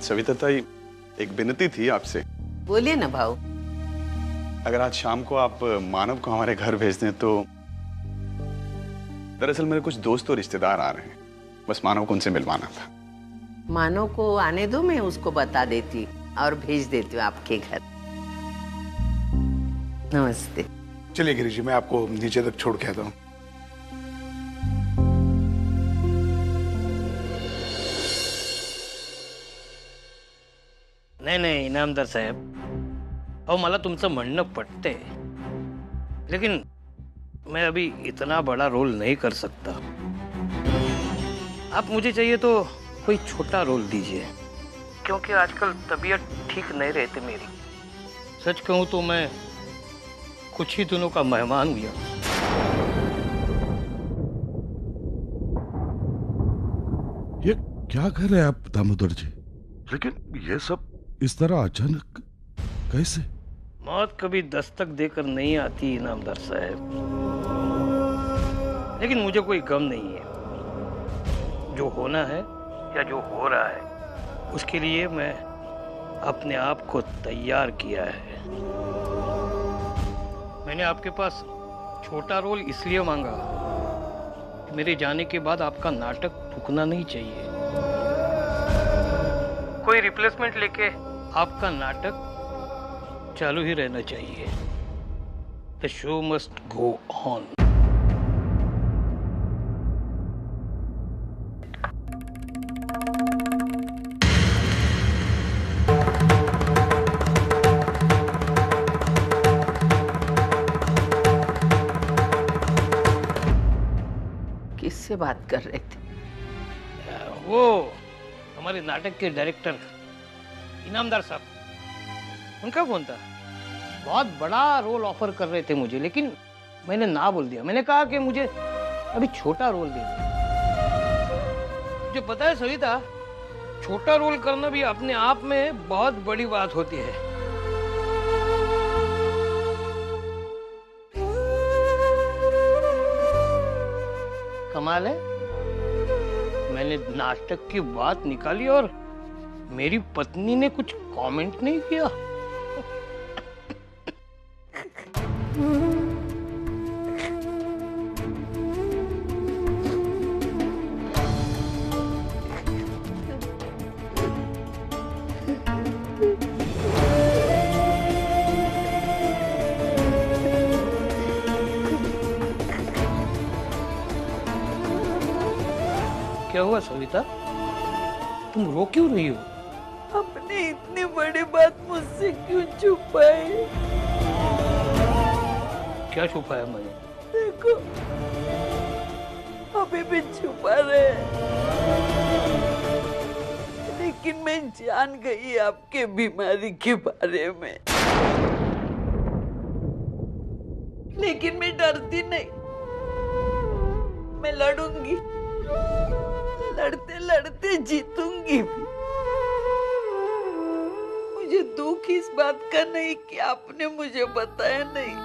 सविता ताई, एक विनती थी आपसे। बोलिए ना भाऊ। अगर आज शाम को आप मानव को हमारे घर भेज दें तो। दरअसल मेरे कुछ दोस्त और रिश्तेदार आ रहे हैं, बस मानव को उनसे मिलवाना था। मानव को आने दो, मैं उसको बता देती और भेज देती हूँ आपके घर। नमस्ते। चलिए गिरीश जी, मैं आपको नीचे तक छोड़ के आता हूँ। नाही इनामदार साहेब, अहो मला तुमचं म्हणणं पटतंय, लेकिन मैं अभी इतना बड़ा रोल नहीं कर सकता। आप मुझे चाहिए तो कोई छोटा रोल दीजिए, क्योंकि आजकल तबीयत ठीक नहीं रहती मेरी। सच कहूं तो मैं कुछ ही दिनों का मेहमान हुआ। ये क्या कर रहे हैं आप दामोदर जी? लेकिन ये सब इस तरह अचानक कैसे? मौत कभी दस्तक देकर नहीं आती इनामदार साहब, लेकिन मुझे कोई गम नहीं है। जो होना है या जो हो रहा है, उसके लिए मैं अपने आप को तैयार किया है। मैंने आपके पास छोटा रोल इसलिए मांगा कि मेरे जाने के बाद आपका नाटक रुकना नहीं चाहिए। कोई रिप्लेसमेंट लेके आपका नाटक चालू ही रहना चाहिए। The show must go on. किससे बात कर रहे थे? वो हमारे नाटक के डायरेक्टर इनामदार साहब, उनका फोन था। बहुत बड़ा रोल ऑफर कर रहे थे मुझे, लेकिन मैंने ना बोल दिया। मैंने कहा कि मुझे अभी छोटा रोल दे दो। मुझे पता है सविता, छोटा रोल करना भी अपने आप में बहुत बड़ी बात होती है। कमाल है, मैंने नाटक की बात निकाली और मेरी पत्नी ने कुछ कमेंट नहीं किया। क्या हुआ सविता, तुम रो क्यों रही हो? आपने इतनी बड़ी बात मुझसे क्यों छुपाई? क्या छुपाया मैंने? देखो, अभी भी छुपा रहे हैं, लेकिन मैं जान गई आपके बीमारी के बारे में। लेकिन मैं डरती नहीं, मैं लड़ूंगी, लड़ते लड़ते जीतूंगी भी। मुझे दुख इस बात का नहीं कि आपने मुझे बताया नहीं,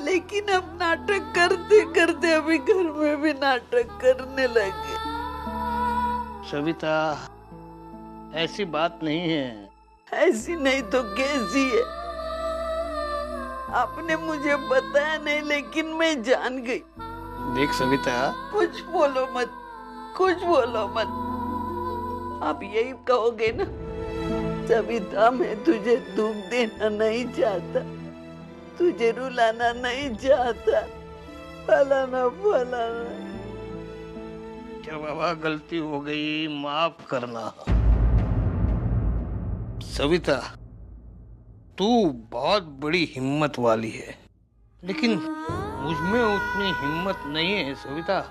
लेकिन अब नाटक करते करते अभी घर में भी नाटक करने लगे। सविता, ऐसी बात नहीं है। ऐसी नहीं तो कैसी है? आपने मुझे बताया नहीं, लेकिन मैं जान गई। देख सविता, कुछ बोलो मत, कुछ बोलो मत। आप यही कहोगे ना, सविता मैं तुझे दुख देना नहीं चाहता, तुझे रुलाना नहीं चाहता, फलाना फलाना। क्या बाबा, गलती हो गई, माफ करना। सविता, तू बहुत बड़ी हिम्मत वाली है, लेकिन मुझ में उतनी हिम्मत नहीं है सविता।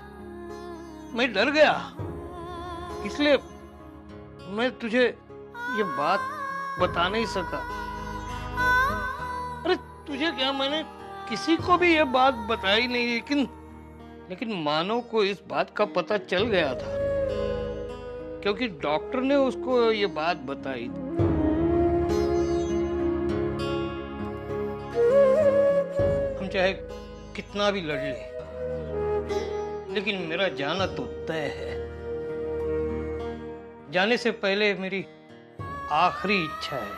मैं डर गया, इसलिए मैं तुझे ये बात बता नहीं सका। अरे तुझे क्या, मैंने किसी को भी ये बात बताई नहीं, लेकिन मानव को इस बात का पता चल गया था, क्योंकि डॉक्टर ने उसको ये बात बताई थी। हम चाहे कितना भी लड़ ले, लेकिन मेरा जाना तो तय है। जाने से पहले मेरी आखिरी इच्छा है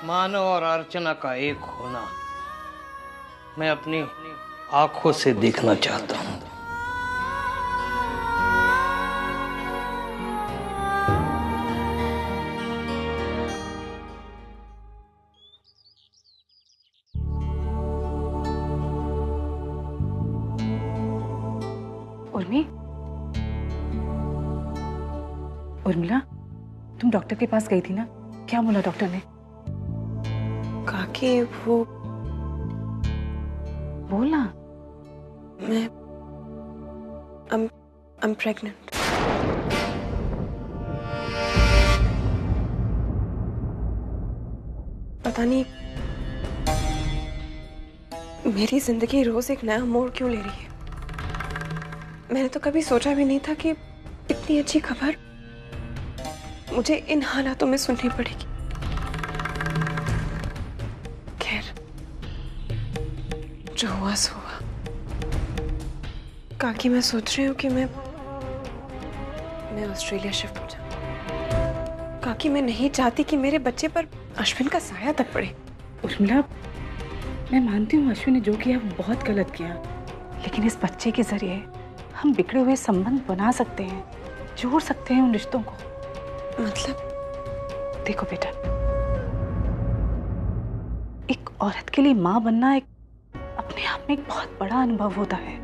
मानव और अर्चना का एक होना मैं अपनी आंखों से देखना चाहता हूं। उर्मिला, तुम डॉक्टर के पास गई थी ना, क्या बोला डॉक्टर ने? काकी वो बोला मैं I'm pregnant। पता नहीं मेरी जिंदगी रोज एक नया मोड़ क्यों ले रही है। मैंने तो कभी सोचा भी नहीं था कि इतनी अच्छी खबर मुझे इन हालातों में सुननी पड़ेगी। खैर, जो हुआ सो हुआ। काकी, मैं सोच रही हूँ कि मैं ऑस्ट्रेलिया शिफ्ट हो जाऊँ। काकी, मैं नहीं चाहती कि मेरे बच्चे पर अश्विन का साया तक पड़े। उर्मिला, मैं मानती हूँ अश्विन ने जो किया वो बहुत गलत किया, लेकिन इस बच्चे के जरिए हम बिगड़े हुए संबंध बना सकते हैं, जोड़ सकते हैं उन रिश्तों को। मतलब? देखो बेटा, एक औरत के लिए माँ बनना एक अपने आप में एक बहुत बड़ा अनुभव होता है,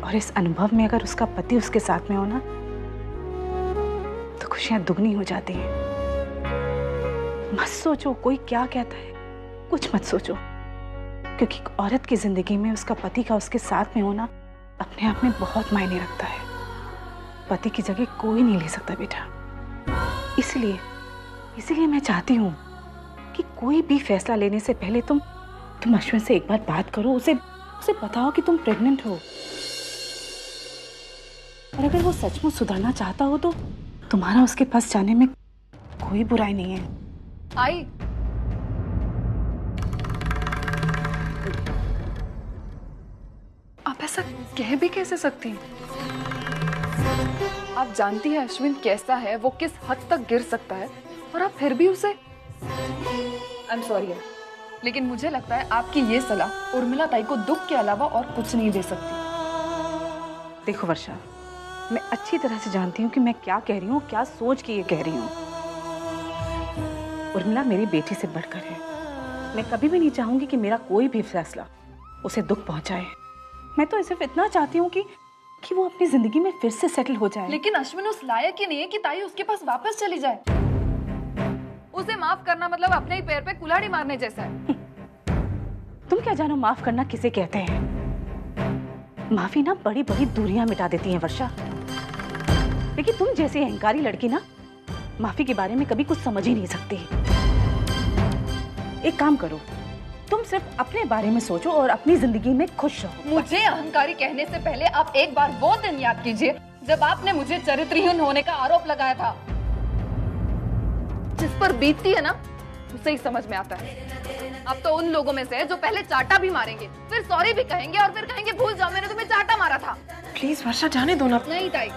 और इस अनुभव में अगर उसका पति उसके साथ में हो ना, तो खुशियां दुगनी हो जाती हैं। मत सोचो कोई क्या कहता है, कुछ मत सोचो, क्योंकि एक औरत की जिंदगी में उसका पति का उसके साथ में होना अपने आप में बहुत मायने रखता है। पति की जगह कोई नहीं ले सकता बेटा। इसलिए मैं चाहती हूँ कि कोई भी फैसला लेने से पहले तुम अश्विन से एक बार बात करो, उसे बताओ कि तुम प्रेग्नेंट हो, और अगर वो सचमुच सुधरना चाहता हो तो तुम्हारा उसके पास जाने में कोई बुराई नहीं है। आई, आप ऐसा कह भी कैसे सकती हैं? आप जानती हैं अश्विन कैसा है, वो किस हद तक गिर सकता है, और आप फिर भी उसे आई एम सॉरी, लेकिन मुझे लगता है आपकी ये सलाह उर्मिला ताई को दुख के अलावा और कुछ नहीं दे सकती। देखो वर्षा, मैं अच्छी तरह से जानती हूँ कि मैं क्या कह रही हूँ, क्या सोच के ये कह रही हूँ। उर्मिला मेरी बेटी से बढ़कर है। मैं कभी भी नहीं चाहूंगी कि मेरा कोई भी फैसला उसे दुख पहुंचाए। मैं तो सिर्फ इतना चाहती हूँ कि वो अपनी जिंदगी में फिर से सेटल हो जाए। लेकिन अश्विन उस लायक ही नहीं है कि ताई उसके पास वापस चली जाए। उसे माफ करना मतलब अपने ही पैर पे कुल्हाड़ी मारने जैसा है। तुम क्या जानो माफ करना किसे कहते हैं? माफी ना बड़ी बड़ी दूरियां मिटा देती है वर्षा, लेकिन तुम जैसी अहंकारी लड़की ना माफी के बारे में कभी कुछ समझ ही नहीं सकती। एक काम करो, तुम सिर्फ अपने बारे में सोचो और अपनी जिंदगी में खुश रहो। मुझे अहंकारी कहने से पहले आप एक बार वो दिन याद कीजिए जब आपने मुझे चरित्रहीन होने का आरोप लगाया था। जिस पर बीतती है ना, उसे ही समझ में आता है। आप तो उन लोगों में से है जो पहले चाटा भी मारेंगे, फिर सॉरी भी कहेंगे, और फिर कहेंगे भूल जाओ मैंने तुम्हें चाटा मारा था। प्लीज वर्षा, जाने दो ना। नहीं ताई,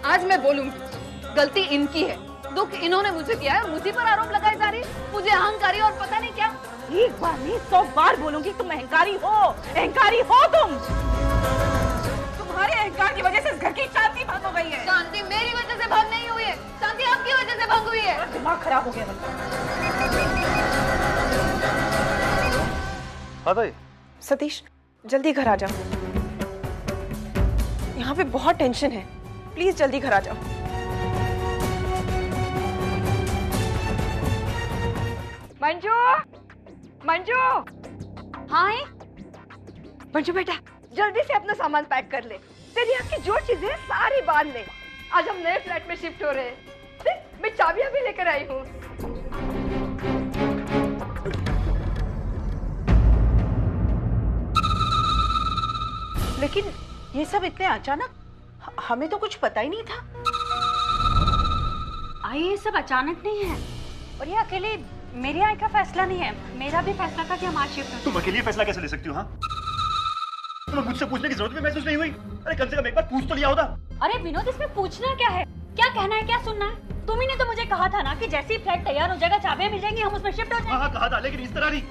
आज मैं बोलूंगी, गलती इनकी है, दुख इन्होंने मुझे किया है, मुझी पर आरोप लगाए जा रही है। मुझे अहंकारी और पता नहीं क्या। एक बार नहीं 100 बार बोलूंगी, तुम अहंकारी हो तुम। तुम्हारे अहंकार की वजह से इस घर की शांति भंग हो गई है। शांति मेरी वजह से भंग नहीं हुई है, शांति आपकी वजह से भंग हुई है। दिमाग खराब हो गया। सतीश, जल्दी घर आ जाओ, यहाँ पे बहुत टेंशन है। प्लीज जल्दी घर आ जाओ। मंजू, मंजू। हाँ मंजू बेटा, जल्दी से अपना सामान पैक कर ले। तेरी यहाँ की जो चीजें हैं सारी बांध ले। आज हम नए फ्लैट में शिफ्ट हो रहे हैं। मैं चाबियां भी लेकर आई हूँ। लेकिन ये सब इतने अचानक, हमें तो कुछ पता ही नहीं था। आई, ये सब अचानक नहीं है, और ये अकेले मेरे आई का फैसला नहीं है। मेरा भी फैसला था कि हम आज शिफ्ट हो। तुम अकेले फैसला कैसे ले सकती हो? हाँ, तुम्हें मुझसे पूछने की जरूरत भी महसूस नहीं हुई? अरे कम से कम एक बार पूछ तो लिया होता। अरे विनोद, इसमें पूछना क्या है? क्या कहना है, क्या सुनना है? तुम ही ने तो मुझे कहा था ना कि जैसे ही फ्लैट तैयार हो जाएगा, चाबियां मिल जाएंगी, हम उसमें शिफ्ट हो जाएंगे। हाँ कहा था, लेकिन इस तरह नहीं।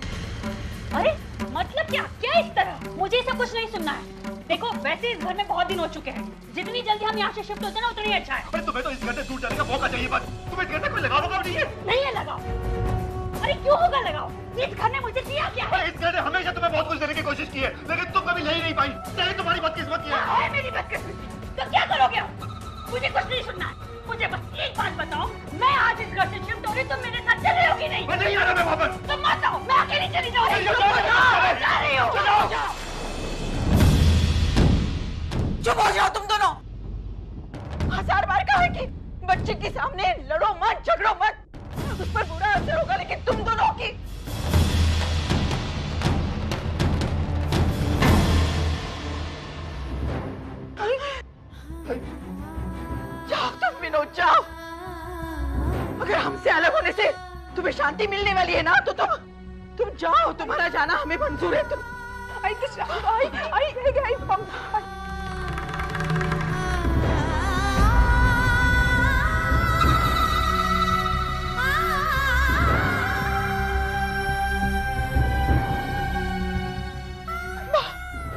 अरे मतलब क्या इस तरह? मुझे सब कुछ नहीं सुनना है। देखो वैसे इस घर में बहुत दिन हो चुके हैं, जितनी जल्दी हम यहाँ से शिफ्ट होते हैं ना उतनी अच्छा है। अरे तुम्हें तो इस घर से दूर जाने का मौका चाहिए, बस। तुम्हें इस घर से कोई लगाव नहीं है? नहीं है लगाव। अरे क्यों होगा लगाव? इस घर ने मुझे दिया क्या है? इस घर ने हमेशा तुम्हें बहुत कुछ देने की कोशिश की है, लेकिन तुम कभी ले ही नहीं पाई। चाहे तुम्हारी बदकिस्मती है। मेरी बदकिस्मती? तो क्या करोगे? मुझे कुछ नहीं सुनना है। मुझे बस एक बात बताओ, मैं आज इस घर से शिफ्ट हो रही, तुम मेरे साथ चल रहे हो कि नहीं? मैं नहीं आ रहा, मैं वापस। तुम मत आओ, मैं अकेली चली जा रही हूँ। चुप हो जाओ तुम दोनों। 1000 बार कहा है कि बच्चे के सामने लड़ो मत, झगड़ो मत। उस पर बुरा असर होगा, लेकिन तुम दोनों की। जाओ तुम विनोद, जाओ। अगर हमसे अलग होने से तुम्हें शांति मिलने वाली है ना, तो तुम जाओ। तुम्हारा जाना हमें मंजूर है। तुम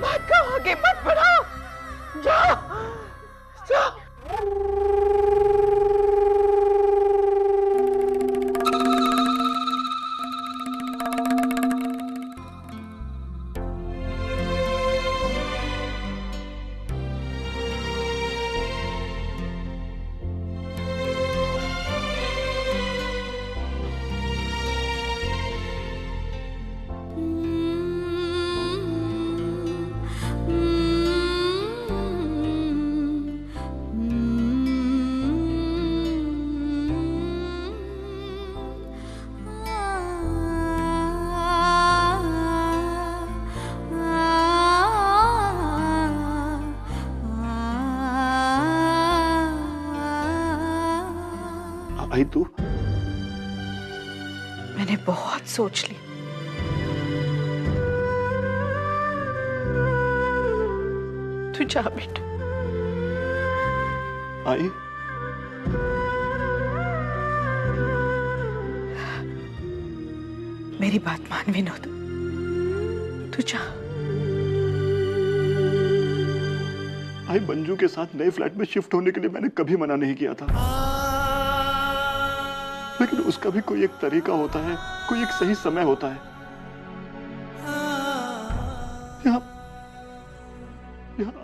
बात का आगे मत बढ़ाओ। जाओ जाओ। आई तू? मैंने बहुत सोच ली। तू जा बेटा। आई? मेरी बात मान विनोद, तू जा। आई, मंजू के साथ नए फ्लैट में शिफ्ट होने के लिए मैंने कभी मना नहीं किया था, लेकिन उसका भी कोई एक तरीका होता है, कोई एक सही समय होता है। यहाँ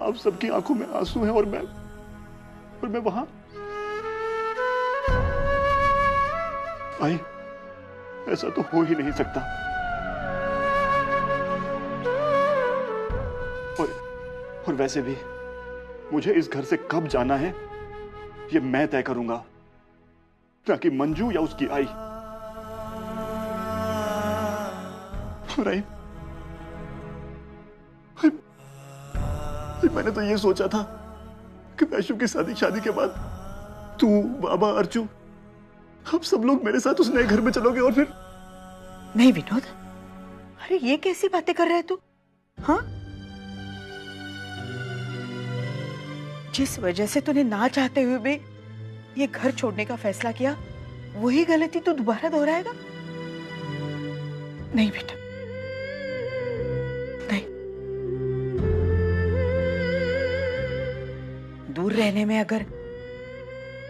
आप सबकी आंखों में आंसू हैं और मैं वहां। आई, ऐसा तो हो ही नहीं सकता। और वैसे भी मुझे इस घर से कब जाना है ये मैं तय करूंगा, ना कि मंजू या उसकी आई। और आई, मैंने तो ये सोचा था कि वैशु की शादी के बाद तू, बाबा, अर्चू, आप सब लोग मेरे साथ उस नए घर में चलोगे और फिर। नहीं विनोद, अरे ये कैसी बातें कर रहे तू? हाँ, जिस वजह से तूने ना चाहते हुए भी ये घर छोड़ने का फैसला किया, वही गलती तू दोबारा दोहराएगा? नहीं बेटा, नहीं। दूर रहने में अगर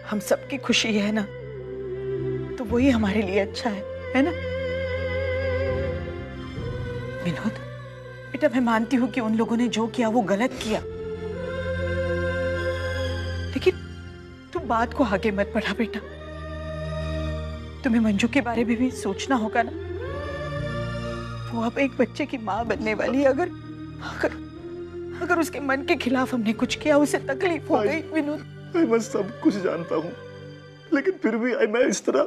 हम सबकी खुशी है ना, तो वही हमारे लिए अच्छा है ना? विनोद बेटा, मैं मानती हूं कि उन लोगों ने जो किया वो गलत किया, लेकिन तू बात को आगे मत बढ़ा बेटा। तुम्हें मंजू के बारे में भी सोचना होगा ना। वो अब एक बच्चे की माँ बनने वाली है। अगर उसके मन के खिलाफ हमने कुछ किया, उसे तकलीफ हो गई। विनोद, मैं सब कुछ जानता हूँ, लेकिन फिर भी मैं इस तरह।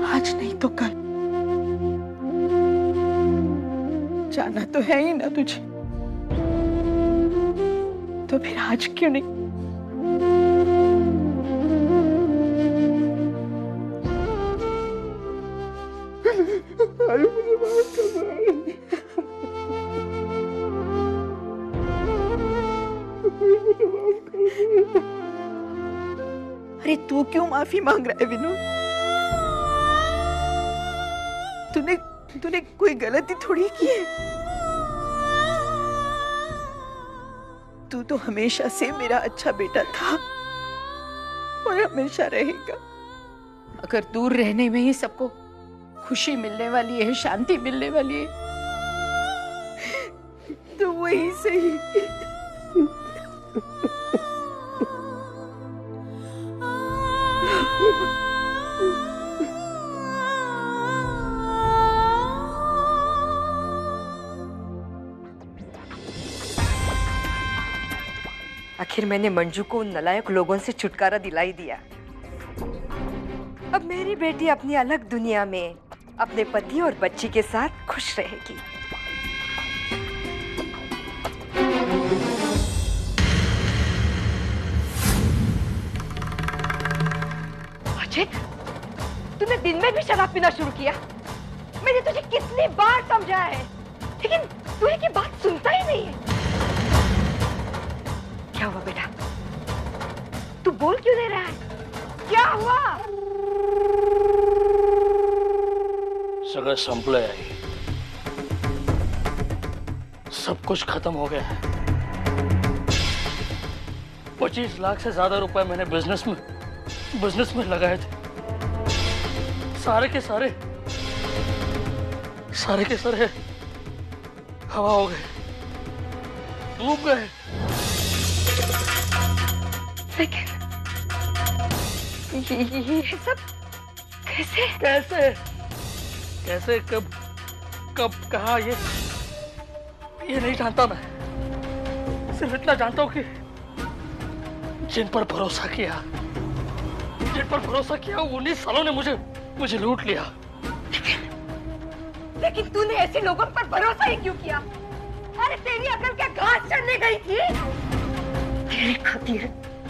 आज नहीं तो कल जाना तो है ही ना तुझे, तो फिर आज क्यों नहीं? मुझे माफ कर दो। अरे तू क्यों माफी मांग रहा है विनोद? तूने कोई गलती थोड़ी की है। तू तो हमेशा से मेरा अच्छा बेटा था और हमेशा रहेगा। अगर दूर रहने में ही सबको खुशी मिलने वाली है, शांति मिलने वाली है, तो वही सही। आखिर मैंने मंजू को उन नालायक लोगों से छुटकारा दिला ही दिया। अब मेरी बेटी अपनी अलग दुनिया में अपने पति और बच्ची के साथ खुश रहेगी। अजित, तूने दिन में भी शराब पीना शुरू किया। मैंने तुझे कितनी बार समझाया है, लेकिन तू एक बात सुनता ही नहीं है। क्या हुआ बेटा? तू बोल क्यों नहीं रहा है? क्या हुआ? सगळं संपलंय आई, सब कुछ खत्म हो गया है। 25 लाख से ज्यादा रुपए मैंने बिजनेस में लगाए थे। सारे के सारे हवा हो गए, डूब गए। लेकिन ये सब कैसे कब कहा, ये नहीं जानता मैं। सिर्फ इतना जानता हूं कि जिन पर भरोसा किया 19 सालों ने मुझे लूट लिया। लेकिन तूने ऐसे लोगों पर भरोसा ही क्यों किया? अरे तेरी अकल क्या घास चढ़ने गई थी?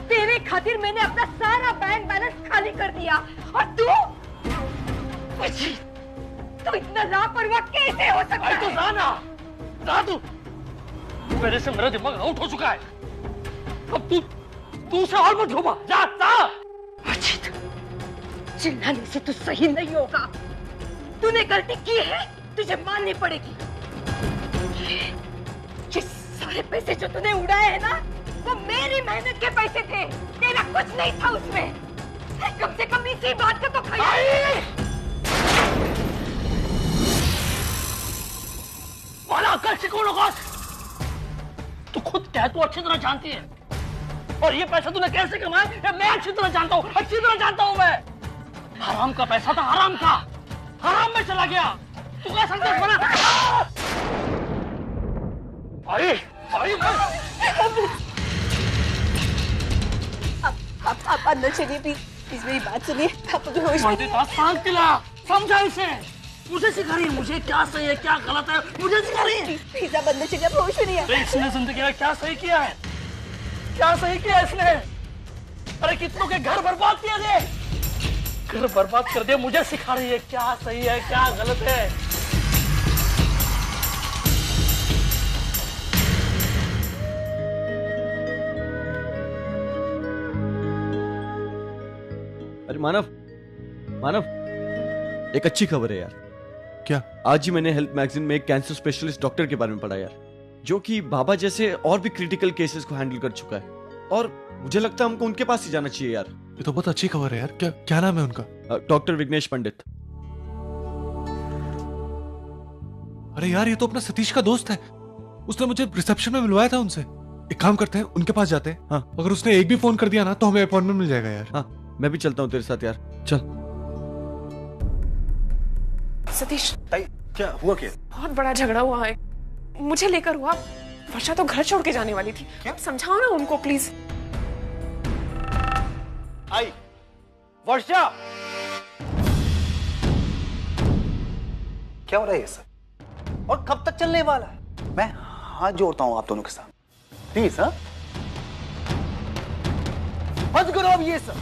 तेरे खातिर मैंने अपना सारा बैंक बैलेंस खाली कर दिया, और तू इतना लापरवाह कैसे हो सकता है? तो जा तू। मेरे से मेरा दिमाग आउट हो चुका है। अब तू उसे और मत घुमा। जा। अजित, चिल्लाने से तू सही नहीं होगा। तूने गलती की है, तुझे माननी पड़ेगी। ये सारे पैसे जो तूने उड़ाए हैं ना, वो मेरी मेहनत के पैसे थे। तेरा कुछ नहीं था उसमें। कम से कम इसी बात का तो ख्याल। तू खुद क्या तू अच्छी तरह जानती है, और ये पैसा तूने कैसे कमाया ये मैं अच्छी तरह जानता हूँ। मैं हराम का पैसा था, हराम में चला गया। तू क्या समझा? आई आप अंदर चलिए प्लीज मेरी बात सुनिए। आप मुझे होश में समझा इसे। मुझे सिखा रही है मुझे क्या सही है क्या गलत है, मुझे सिखा रही है। प्लीज आप अंदर चलिए, आप होश में नहीं है। इसने जिंदगी में क्या सही किया है? क्या सही किया इसने? अरे कितनों के घर बर्बाद किए थे, घर बर्बाद कर दिया। मुझे सिखा रही है क्या सही है क्या गलत है। अरे मानव, एक अच्छी खबर है यार। क्या? आज ही मैंने हेल्थ मैगजीन में एक कैंसर स्पेशलिस्ट डॉक्टर के बारे में पढ़ा यार, जो कि बाबा जैसे और भी क्रिटिकल केसेस को हैंडल कर चुका है, और मुझे लगता है हमको उनके पास ही जाना चाहिए यार। ये तो बहुत अच्छी खबर है यार। क्या नाम है उनका? डॉक्टर विघ्नेश पंडित। अरे यार, ये तो अपना सतीश का दोस्त है। उसने मुझे रिसेप्शन में मिलवाया था उनसे। एक काम करते हैं, उनके पास जाते हैं। हाँ। अगर उसने एक भी फोन कर दिया ना तो हमें अपॉइंटमेंट मिल जाएगा यार। हाँ, मैं भी चलता हूँ तेरे साथ यार। चल। सतीश, क्या हुआ? क्या बहुत बड़ा झगड़ा हुआ है, मुझे लेकर हुआ। वर्षा तो घर छोड़ के जाने वाली थी। क्या? समझाओ ना उनको प्लीज। आई वर्षा, क्या हो रहा है ये सब, और कब तक चलने वाला है? मैं हाथ जोड़ता हूं आप दोनों के साथ, प्लीज। हाँ, बंद करो अब ये सब।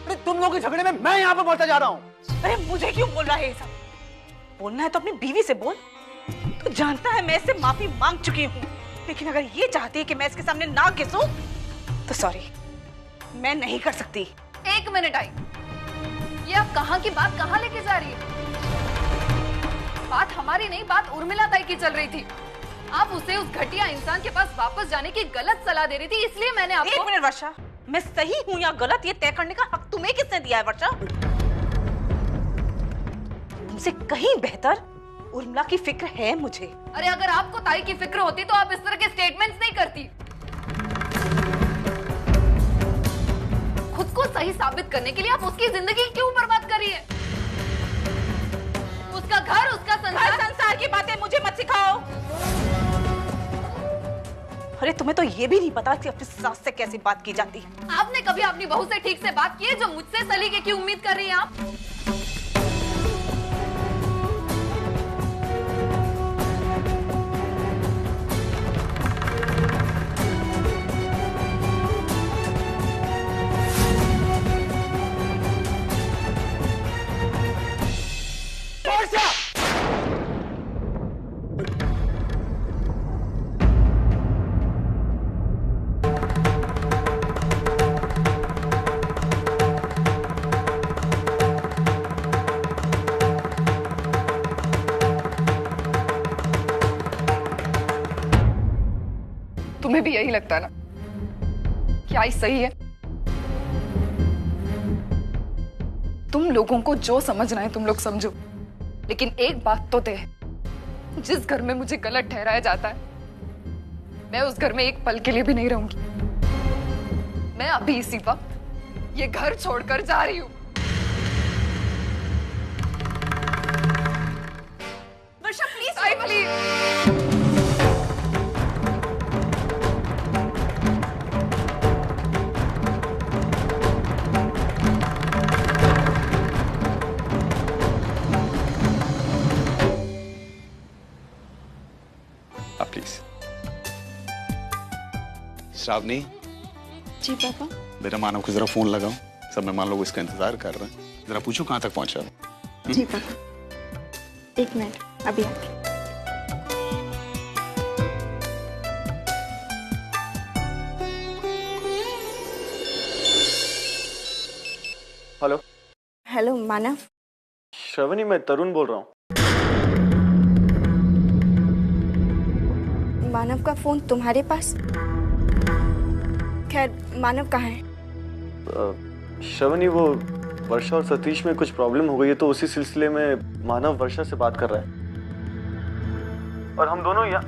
अरे तुम लोगों के झगड़े में मैं यहां पर मरता जा रहा हूं। अरे मुझे क्यों बोल रहा है ये सब? बोलना है तो अपनी बीवी से बोल। तू जानता है मैं इससे माफी मांग चुकी हूँ, लेकिन अगर ये चाहती है कि मैं इसके सामने ना घिसूं तो सॉरी, मैं नहीं कर सकती। एक मिनट आई, ये आप कहाँ की बात कहाँ लेके जा रही है? बात हमारी नहीं, बात उर्मिला ताई की चल रही थी। आप उसे उस घटिया इंसान के पास वापस जाने की गलत सलाह दे रही थी, इसलिए मैंने आपको। एक मिनट वर्षा, मैं सही हूँ या गलत ये तय करने का हक तुम्हें किसने दिया है वर्षा? तुमसे कहीं बेहतर उर्मिला की फिक्र है मुझे। अरे अगर आपको ताई की फिक्र होती तो आप इस तरह के स्टेटमेंट्स नहीं करती। खुद को सही साबित करने के लिए आप उसकी जिंदगी क्यों बर्बाद कर रही है? उसका घर, उसका संसार की बातें मुझे मत सिखाओ। अरे तुम्हें तो ये भी नहीं पता कि अपनी सास से कैसी बात की जाती है। आपने कभी अपनी बहू से ठीक से बात की है जो मुझसे सलीके की उम्मीद कर रही हैं आप? तुम्हें भी यही लगता है ना क्या ही सही है? तुम लोगों को जो समझना है तुम लोग समझो, लेकिन एक बात तो तय है, जिस घर में मुझे गलत ठहराया जाता है मैं उस घर में एक पल के लिए भी नहीं रहूंगी। मैं अभी इसी वक्त ये घर छोड़कर जा रही हूँ। वर्षा प्लीज, आई प्लीज। श्रावणी जी पापा। मेरा मानव को जरा फोन लगाओ, सब मेहमान लोग इसका इंतजार कर रहे हैं, जरा पूछो कहाँ तक पहुंचा। जी पापा, एक मिनट अभी आके। हेलो। हेलो मानव। श्रवणी, मैं तरुण बोल रहा हूँ। मानव का फोन तुम्हारे पास? खैर, मानव कहाँ है? श्रवणी, वो वर्षा और सतीश में कुछ प्रॉब्लम हो गई है, तो उसी सिलसिले में मानव वर्षा से बात कर रहा है और हम दोनों यहाँ।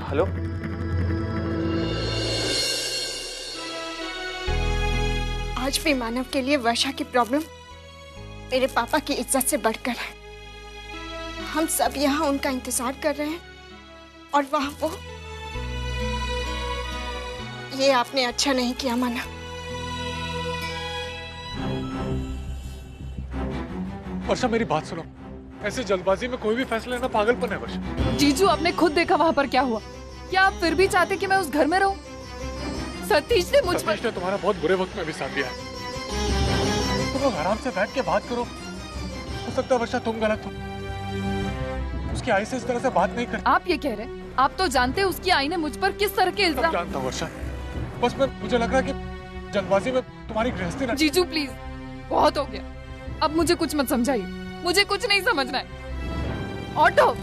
हेलो। आज भी मानव के लिए वर्षा की प्रॉब्लम मेरे पापा की इज्जत से बढ़कर है। हम सब यहाँ उनका इंतजार कर रहे हैं और वहाँ वो। ये आपने अच्छा नहीं किया मानव। वर्षा मेरी बात सुनो, ऐसे जल्दबाजी में कोई भी फैसला लेना पागलपन है वर्षा। जीजू, आपने खुद देखा वहाँ पर क्या हुआ। क्या आप फिर भी चाहते कि मैं उस घर में रहूं? सतीश ने तुम्हारा बहुत बुरे वक्त में भी साथ दिया है। तुम लोग आराम से बैठ के बात करो। हो सकता है वर्षा तुम गलत हो, उसकी आई से इस तरह से बात नहीं करती। आप ये कह रहे हैं? आप तो जानते हैं उसकी आई ने मुझ पर किस तरह के इल्जाम। जानता हूँ वर्षा, बस मुझे लग रहा है कि जल्दबाजी में तुम्हारी गृहस्थी न। जीजू प्लीज, बहुत हो गया। अब मुझे कुछ मत समझाइए, मुझे कुछ नहीं समझना है। ऑटो।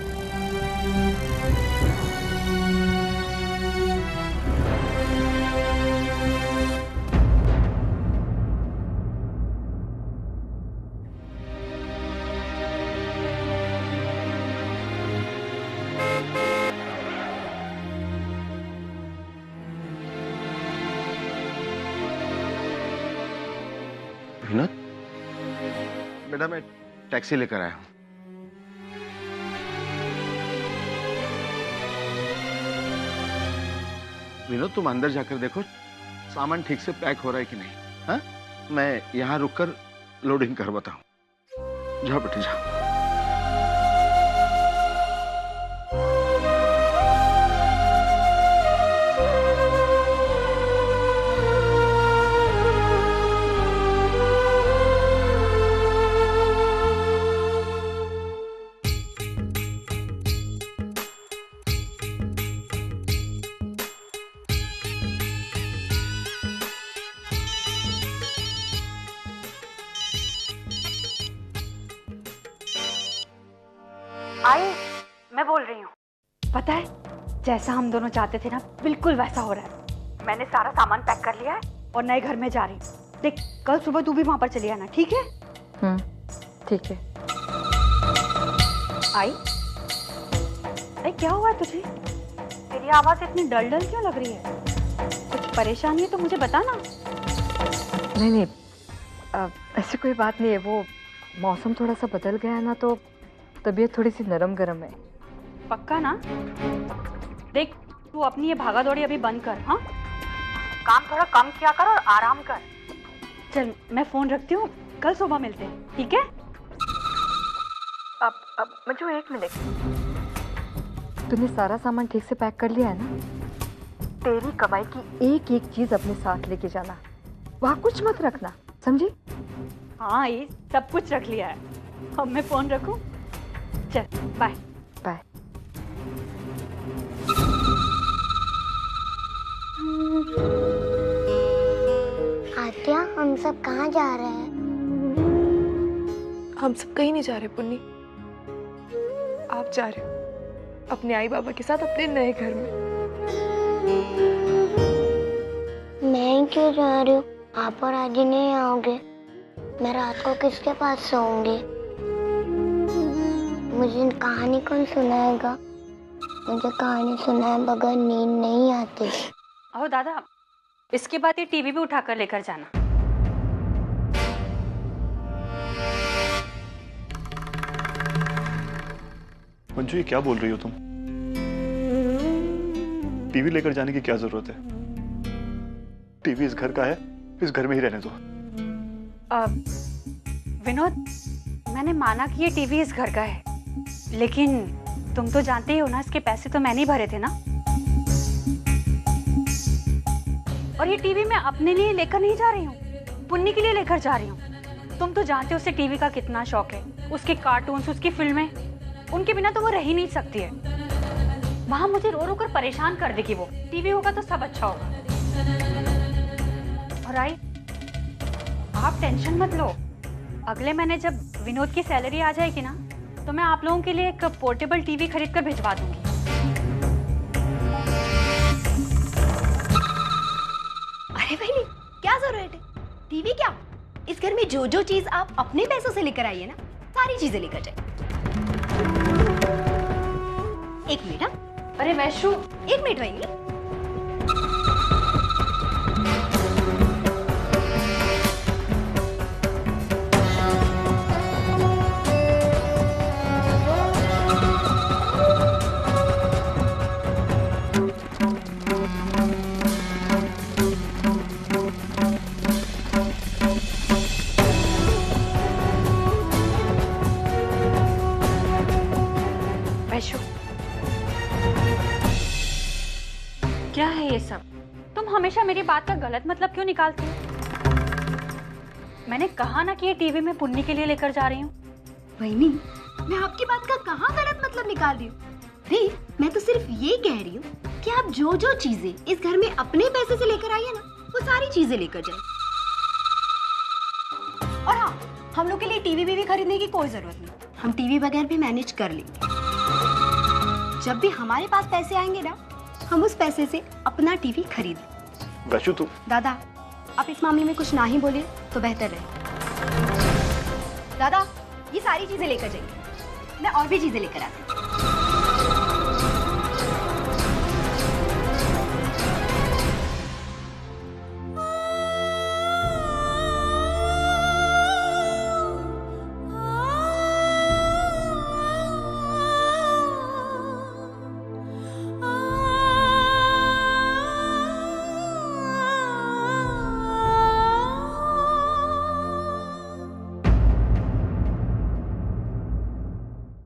विनोद, बेटा मैं टैक्सी लेकर आया हूं। विनोद, तुम अंदर जाकर देखो सामान ठीक से पैक हो रहा है कि नहीं। हाँ, मैं यहां रुककर लोडिंग करवाता हूं। जाओ बेटे जाओ। आई, मैं बोल रही हूँ। पता है, जैसा हम दोनों चाहते थे ना, बिल्कुल वैसा हो रहा है। मैंने सारा सामान पैक कर लिया है और नए घर में जा रही हूँ। देख, कल सुबह तू भी वहां पर चली आना, ठीक है? ठीक है। आई, क्या हुआ है तुझे? तेरी आवाज इतनी डल डल क्यों लग रही है? कुछ परेशानी है तो मुझे बता ना। नहीं, ऐसी कोई बात नहीं है। वो मौसम थोड़ा सा बदल गया है ना, तो तबीयत थोड़ी सी नरम गरम है। पक्का ना? देख, तू अपनी ये भागा दौड़ी अभी बंद कर। हाँ, काम थोड़ा कम किया कर और आराम कर। चल, मैं फोन रखती हूँ, कल सुबह मिलते हैं, ठीक है? अब मंजू, एक मिनट। तूने सारा सामान ठीक से पैक कर लिया है ना? तेरी कमाई की एक एक चीज अपने साथ लेके जाना, वहाँ कुछ मत रखना, समझी? हाँ, ये सब कुछ रख लिया है। अब मैं फोन रखूं? चल, बाय बाय। आत्या, हम सब कहाँ जा रहे हैं? हम सब कहीं नहीं जा रहे पुन्नी। आप जा रहे हो अपने आई बाबा के साथ अपने नए घर में। मैं क्यों जा रही हूँ? आप और आजी नहीं आओगे? मैं रात को किसके पास सोऊंगी? मुझे कहानी कौन सुनाएगा? मुझे कहानी सुनाए बगैर नींद नहीं आती। ओ दादा, इसके बाद ये टीवी भी उठाकर लेकर जाना। मंजू, ये क्या बोल रही हो तुम? टीवी लेकर जाने की क्या जरूरत है? टीवी इस घर का है, इस घर में ही रहने दो। विनोद, मैंने माना कि ये टीवी इस घर का है, लेकिन तुम तो जानते ही हो ना, इसके पैसे तो मैंने ही भरे थे ना। और ये टीवी मैं अपने लिए लेकर नहीं जा रही हूँ, पुन्नी के लिए लेकर जा रही हूँ। तुम तो जानते हो उसे टीवी का कितना शौक है, उसके कार्टून्स, उसकी फिल्में, उनके बिना तो वो रह ही नहीं सकती है। वहां मुझे रो रो कर परेशान कर देगी वो। टीवी होगा तो सब अच्छा होगा। और आई, आप टेंशन मत लो। अगले महीने जब विनोद की सैलरी आ जाएगी ना, तो मैं आप लोगों के लिए एक पोर्टेबल टीवी खरीद कर भिजवा दूंगी। अरे भाई, क्या जरूरत है? टीवी क्या, इस घर में जो जो चीज आप अपने पैसों से लेकर आइए ना, सारी चीजें लेकर जाए। एक मिनट। हाँ, अरे वैशु, एक मिनट वही। वैशु, क्या है ये सब? तुम हमेशा मेरी बात का गलत मतलब क्यों निकालती हो? मैंने कहा ना कि ये टीवी मैं पुन्नी के लिए लेकर जा रही हूँ। वही, मैं आपकी बात का कहाँ गलत मतलब निकाल रही हूँ? अरे, मैं तो सिर्फ ये कह रही हूँ कि आप जो जो चीजें इस घर में अपने पैसे से लेकर आइए ना, वो सारी चीजें लेकर जाए। और हाँ, हम लोग के लिए टीवी भी खरीदने की कोई जरूरत नहीं, हम टीवी बगैर भी मैनेज कर लेंगे। जब भी हमारे पास पैसे आएंगे ना, हम उस पैसे से अपना टीवी खरीदें। वैशु, तू दादा, आप इस मामले में कुछ ना ही बोले तो बेहतर है। दादा, ये सारी चीजें लेकर जाइए, मैं और भी चीजें लेकर आती हूँ।